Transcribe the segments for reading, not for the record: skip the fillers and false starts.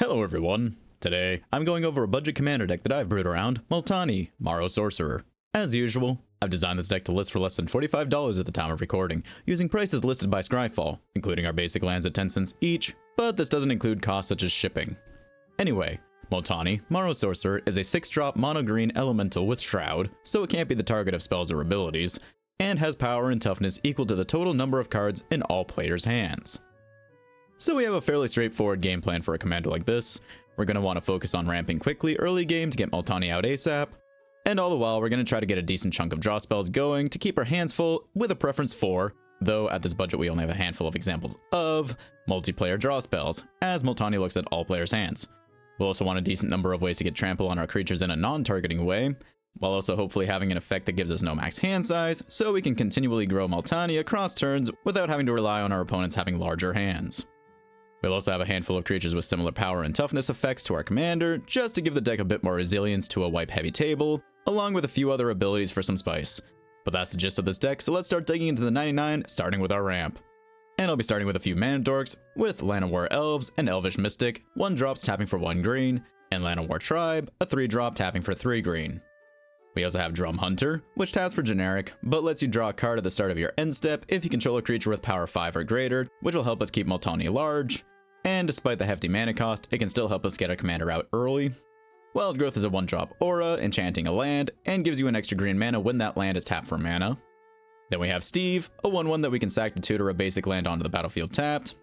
Hello everyone! Today, I'm going over a budget commander deck that I've brewed around Multani, Maro Sorcerer. As usual, I've designed this deck to list for less than $45 at the time of recording, using prices listed by Scryfall, including our basic lands at 10 cents each, but this doesn't include costs such as shipping. Anyway, Multani, Maro Sorcerer is a 6-drop mono-green elemental with Shroud, so it can't be the target of spells or abilities, and has power and toughness equal to the total number of cards in all players' hands. So we have a fairly straightforward game plan for a commander like this. We're going to want to focus on ramping quickly early game to get Multani out ASAP, and all the while we're going to try to get a decent chunk of draw spells going to keep our hands full with a preference for, though at this budget we only have a handful of examples of, multiplayer draw spells, as Multani looks at all players' hands. We'll also want a decent number of ways to get trample on our creatures in a non-targeting way, while also hopefully having an effect that gives us no max hand size, so we can continually grow Multani across turns without having to rely on our opponents having larger hands. We'll also have a handful of creatures with similar power and toughness effects to our commander, just to give the deck a bit more resilience to a wipe-heavy table, along with a few other abilities for some spice. But that's the gist of this deck, so let's start digging into the 99, starting with our ramp. And I'll be starting with a few mana dorks, with Llanowar Elves and Elvish Mystic, 1-drops tapping for 1 green, and Llanowar Tribe, a 3-drop tapping for 3 green. We also have Drum Hunter, which taps for generic, but lets you draw a card at the start of your end step if you control a creature with power 5 or greater, which will help us keep Multani large. And despite the hefty mana cost, it can still help us get our commander out early. Wild Growth is a 1-drop aura, enchanting a land, and gives you an extra green mana when that land is tapped for mana. Then we have Steve, a 1/1 that we can sack to tutor a basic land onto the battlefield tapped.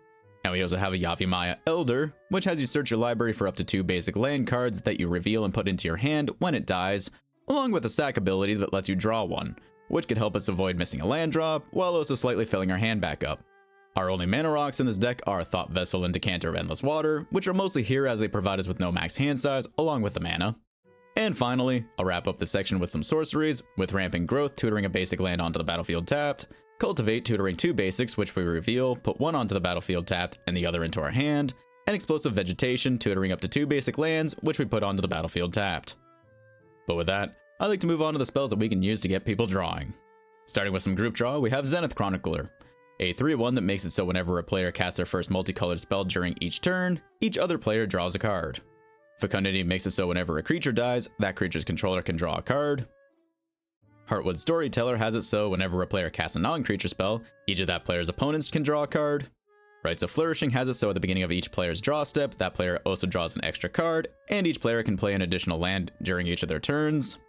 And we also have a Yavimaya Elder, which has you search your library for up to 2 basic land cards that you reveal and put into your hand when it dies, along with a sack ability that lets you draw one, which could help us avoid missing a land drop, while also slightly filling our hand back up. Our only mana rocks in this deck are Thought Vessel and Decanter of Endless Water, which are mostly here as they provide us with no max hand size, along with the mana. And finally, I'll wrap up this section with some sorceries, with Rampant Growth tutoring a basic land onto the battlefield tapped, Cultivate tutoring 2 basics which we reveal, put 1 onto the battlefield tapped and the other into our hand, and Explosive Vegetation tutoring up to 2 basic lands which we put onto the battlefield tapped. But with that, I'd like to move on to the spells that we can use to get people drawing. Starting with some group draw, we have Zenith Chronicler, a 3/1 that makes it so whenever a player casts their first multicolored spell during each turn, each other player draws a card. Fecundity makes it so whenever a creature dies, that creature's controller can draw a card. Heartwood Storyteller has it so whenever a player casts a non-creature spell, each of that player's opponents can draw a card. Rites of Flourishing has it so at the beginning of each player's draw step, that player also draws an extra card, and each player can play an additional land during each of their turns.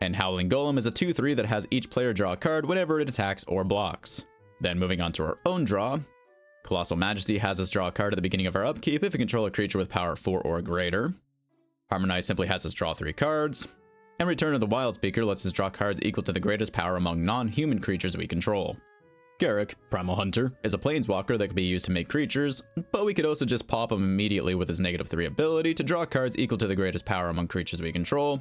And Howling Golem is a 2/3 that has each player draw a card whenever it attacks or blocks. Then moving on to our own draw, Colossal Majesty has us draw a card at the beginning of our upkeep if we control a creature with power 4 or greater. Harmonize simply has us draw 3 cards. And Return of the Wild Speaker lets us draw cards equal to the greatest power among non-human creatures we control. Garruk, Primal Hunter, is a planeswalker that can be used to make creatures, but we could also just pop him immediately with his -3 ability to draw cards equal to the greatest power among creatures we control.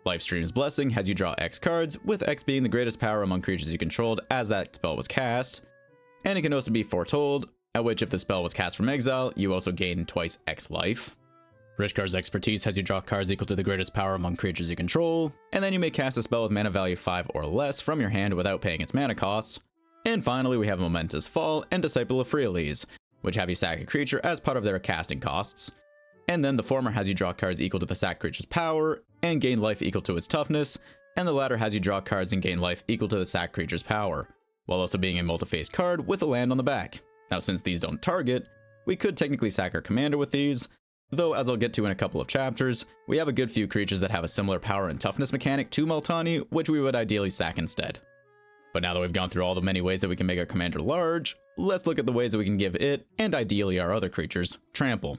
Lifestream's Blessing has you draw X cards, with X being the greatest power among creatures you controlled as that spell was cast. And it can also be Foretold, at which if the spell was cast from exile, you also gain twice X life. Rishkar's Expertise has you draw cards equal to the greatest power among creatures you control, and then you may cast a spell with mana value 5 or less from your hand without paying its mana costs. And finally we have Momentous Fall and Disciple of Freelis, which have you sack a creature as part of their casting costs. And then the former has you draw cards equal to the sack creature's power, and gain life equal to its toughness, and the latter has you draw cards and gain life equal to the sack creature's power, while also being a multi-phase card with a land on the back. Now since these don't target, we could technically sack our commander with these, though as I'll get to in a couple of chapters, we have a good few creatures that have a similar power and toughness mechanic to Multani, which we would ideally sack instead. But now that we've gone through all the many ways that we can make our commander large, let's look at the ways that we can give it, and ideally our other creatures, trample.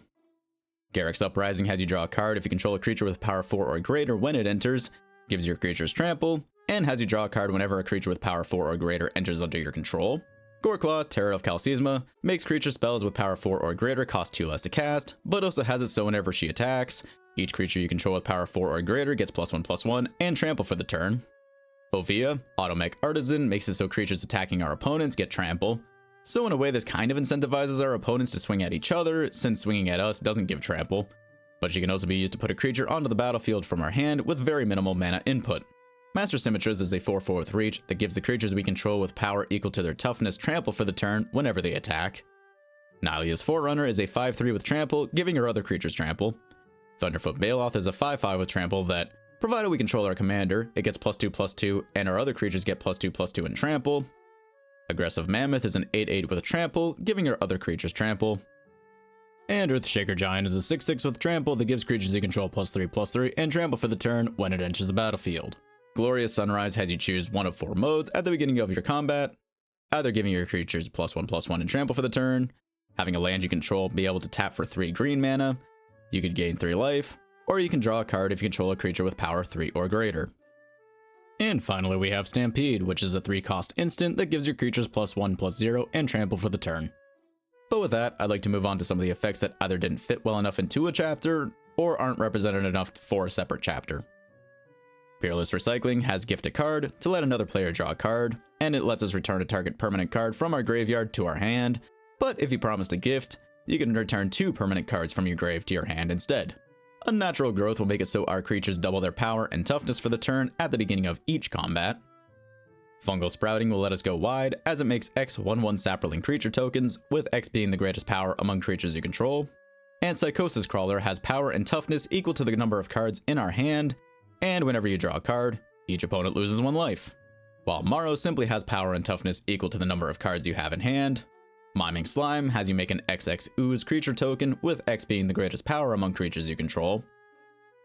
Garruk's Uprising has you draw a card if you control a creature with power 4 or greater when it enters, gives your creatures trample, and has you draw a card whenever a creature with power 4 or greater enters under your control. Goreclaw, Terror of Kalsisma, makes creature spells with power 4 or greater cost 2 less to cast, but also has it so whenever she attacks, each creature you control with power 4 or greater gets +1/+1 and trample for the turn. Ovia, Automech Artisan, makes it so creatures attacking our opponents get trample. So in a way this kind of incentivizes our opponents to swing at each other, since swinging at us doesn't give trample. But she can also be used to put a creature onto the battlefield from our hand with very minimal mana input. Master Symmetries is a 4/4 with reach that gives the creatures we control with power equal to their toughness trample for the turn whenever they attack. Nylia's Forerunner is a 5/3 with Trample, giving your other creatures Trample. Thunderfoot Baloth is a 5/5 with Trample that, provided we control our commander, it gets +2/+2, and our other creatures get +2/+2 in Trample. Aggressive Mammoth is an 8/8 with Trample, giving your other creatures Trample. And Earthshaker Giant is a 6/6 with Trample that gives creatures you control +3/+3 and Trample for the turn when it enters the battlefield. Glorious Sunrise has you choose one of 4 modes at the beginning of your combat, either giving your creatures +1/+1 and Trample for the turn, having a land you control be able to tap for 3 green mana, you could gain 3 life, or you can draw a card if you control a creature with power 3 or greater. And finally we have Stampede, which is a 3-cost instant that gives your creatures +1/+0 and Trample for the turn. But with that, I'd like to move on to some of the effects that either didn't fit well enough into a chapter, or aren't represented enough for a separate chapter. Peerless Recycling has Gift a Card to let another player draw a card, and it lets us return a target permanent card from our graveyard to our hand, but if you promised a gift, you can return 2 permanent cards from your grave to your hand instead. Unnatural Growth will make it so our creatures double their power and toughness for the turn at the beginning of each combat. Fungal Sprouting will let us go wide, as it makes X 1/1 Saproling creature tokens, with X being the greatest power among creatures you control. And Psychosis Crawler has power and toughness equal to the number of cards in our hand, and whenever you draw a card, each opponent loses 1 life. While Maro simply has power and toughness equal to the number of cards you have in hand. Miming Slime has you make an XX Ooze creature token, with X being the greatest power among creatures you control.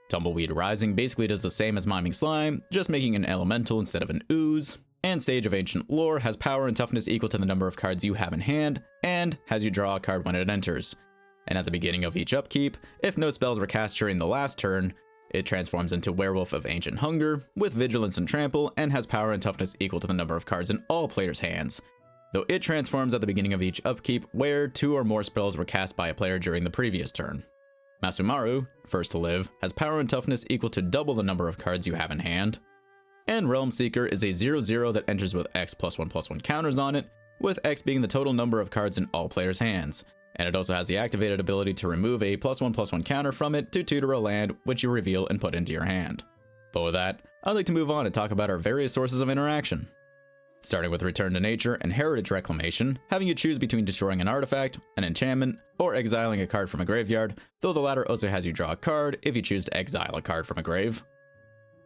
Tumbleweed Rising basically does the same as Miming Slime, just making an elemental instead of an ooze. And Sage of Ancient Lore has power and toughness equal to the number of cards you have in hand, and has you draw a card when it enters. And at the beginning of each upkeep, if no spells were cast during the last turn, it transforms into Werewolf of Ancient Hunger, with Vigilance and Trample, and has power and toughness equal to the number of cards in all players' hands, though it transforms at the beginning of each upkeep where 2 or more spells were cast by a player during the previous turn. Masumaru, First to Live, has power and toughness equal to double the number of cards you have in hand. And Realm Seeker is a 0/0 that enters with X +1/+1 counters on it, with X being the total number of cards in all players' hands. And it also has the activated ability to remove a +1/+1 counter from it to tutor a land, which you reveal and put into your hand. But with that, I'd like to move on and talk about our various sources of interaction. Starting with Return to Nature and Heritage Reclamation, having you choose between destroying an artifact, an enchantment, or exiling a card from a graveyard, though the latter also has you draw a card if you choose to exile a card from a grave.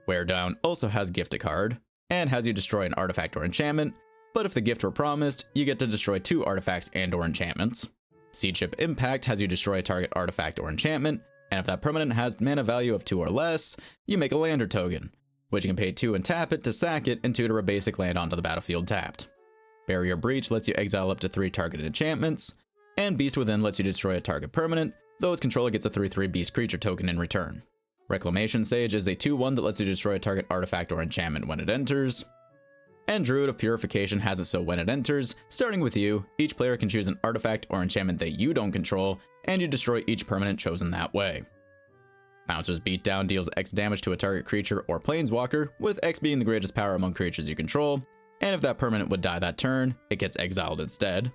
Wear Down also has Gift a Card, and has you destroy an artifact or enchantment, but if the gift were promised, you get to destroy 2 artifacts and or enchantments. Seed Chip Impact has you destroy a target artifact or enchantment, and if that permanent has mana value of 2 or less, you make a Lander token, which you can pay 2 and tap it to sack it and tutor a basic land onto the battlefield tapped. Barrier Breach lets you exile up to 3 targeted enchantments, and Beast Within lets you destroy a target permanent, though its controller gets a 3/3 beast creature token in return. Reclamation Sage is a 2/1 that lets you destroy a target artifact or enchantment when it enters. And Druid of Purification has it so when it enters, starting with you, each player can choose an artifact or enchantment that you don't control, and you destroy each permanent chosen that way. Bouncer's Beatdown deals X damage to a target creature or planeswalker, with X being the greatest power among creatures you control, and if that permanent would die that turn, it gets exiled instead.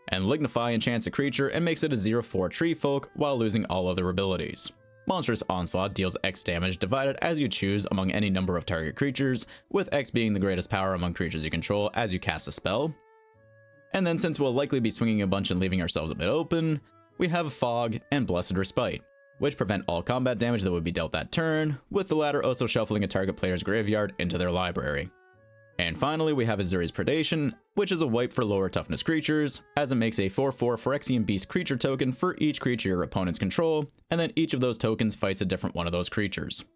And Lignify enchants a creature and makes it a 0/4 tree folk while losing all other abilities. Monstrous Onslaught deals X damage divided as you choose among any number of target creatures, with X being the greatest power among creatures you control as you cast a spell. And then since we'll likely be swinging a bunch and leaving ourselves a bit open, we have Fog and Blessed Respite, which prevent all combat damage that would be dealt that turn, with the latter also shuffling a target player's graveyard into their library. And finally, we have Azuri's Predation, which is a wipe for lower toughness creatures, as it makes a 4/4 Phyrexian Beast creature token for each creature your opponents control, and then each of those tokens fights a different one of those creatures.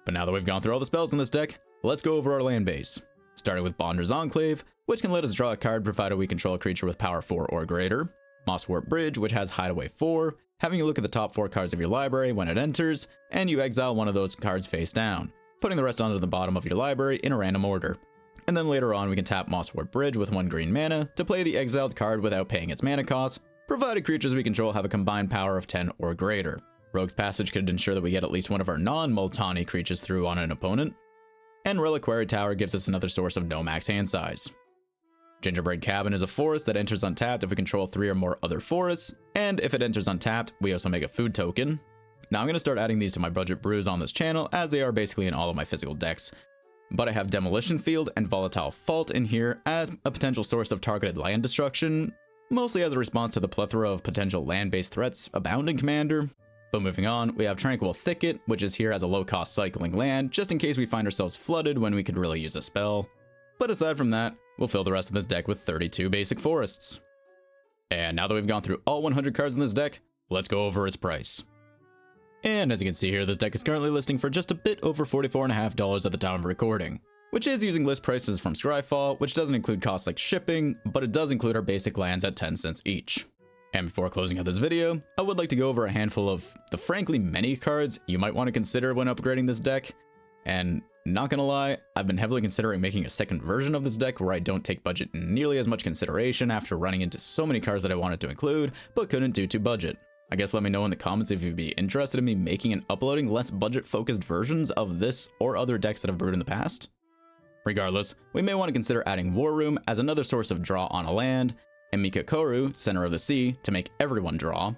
But now that we've gone through all the spells in this deck, let's go over our land base. Starting with Bonder's Enclave, which can let us draw a card provided we control a creature with power 4 or greater. Mosswarp Bridge, which has Hideaway 4, having you look at the top 4 cards of your library when it enters, and you exile one of those cards face down, putting the rest onto the bottom of your library in a random order. And then later on we can tap Mosswarp Bridge with 1 green mana to play the exiled card without paying its mana cost, provided creatures we control have a combined power of 10 or greater. Rogue's Passage could ensure that we get at least one of our non-Multani creatures through on an opponent. And Reliquary Tower gives us another source of no max hand size. Gingerbread Cabin is a forest that enters untapped if we control 3 or more other forests, and if it enters untapped, we also make a food token. Now I'm going to start adding these to my budget brews on this channel, as they are basically in all of my physical decks. But I have Demolition Field and Volatile Fault in here as a potential source of targeted land destruction, mostly as a response to the plethora of potential land-based threats abound in Commander. But moving on, we have Tranquil Thicket, which is here as a low-cost cycling land, just in case we find ourselves flooded when we could really use a spell. But aside from that, we'll fill the rest of this deck with 32 basic forests. And now that we've gone through all 100 cards in this deck, let's go over its price. And as you can see here, this deck is currently listing for just a bit over $44.50 at the time of recording, which is using list prices from Scryfall, which doesn't include costs like shipping, but it does include our basic lands at 10 cents each. And before closing out this video, I would like to go over a handful of the frankly many cards you might want to consider when upgrading this deck. And not gonna lie, I've been heavily considering making a second version of this deck where I don't take budget in nearly as much consideration after running into so many cards that I wanted to include, but couldn't due to budget. I guess let me know in the comments if you'd be interested in me making and uploading less budget-focused versions of this or other decks that I've brewed in the past. Regardless, we may want to consider adding War Room as another source of draw on a land, and Mikokoru, Center of the Sea, to make everyone draw.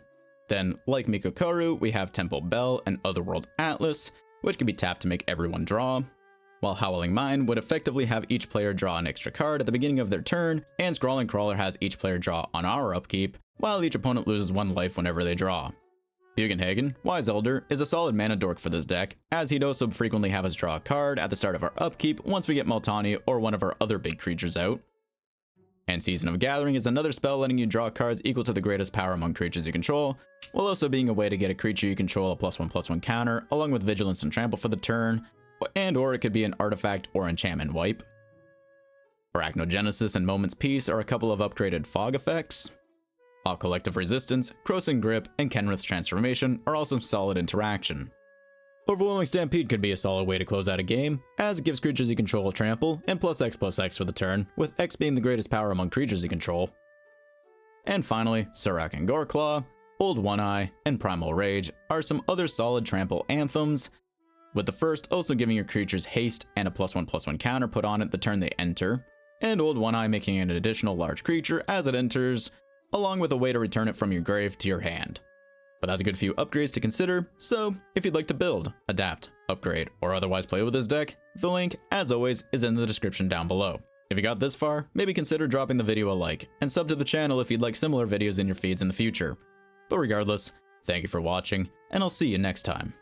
Then, like Mikokoru, we have Temple Bell and Otherworld Atlas, which can be tapped to make everyone draw, while Howling Mine would effectively have each player draw an extra card at the beginning of their turn, and Scrawling Crawler has each player draw on our upkeep, while each opponent loses 1 life whenever they draw. Bugenhagen, Wise Elder, is a solid mana dork for this deck, as he'd also frequently have us draw a card at the start of our upkeep once we get Multani or one of our other big creatures out. And Season of Gathering is another spell letting you draw cards equal to the greatest power among creatures you control, while also being a way to get a creature you control a +1/+1 counter, along with Vigilance and Trample for the turn, or it could be an artifact or enchantment wipe. Arachnogenesis and Moment's Peace are a couple of upgraded fog effects. While Collective Resistance, Crossing Grip, and Kenrith's Transformation are also solid interaction. Overwhelming Stampede could be a solid way to close out a game, as it gives creatures you control a trample, and +X/+X for the turn, with X being the greatest power among creatures you control. And finally, Surak and Goreclaw, Old One-Eye, and Primal Rage are some other solid trample anthems, with the first also giving your creatures haste and a +1/+1 counter put on it the turn they enter, and Old One-Eye making an additional large creature as it enters, along with a way to return it from your grave to your hand. But that's a good few upgrades to consider, so if you'd like to build, adapt, upgrade, or otherwise play with this deck, the link, as always, is in the description down below. If you got this far, maybe consider dropping the video a like, and sub to the channel if you'd like similar videos in your feeds in the future. But regardless, thank you for watching, and I'll see you next time.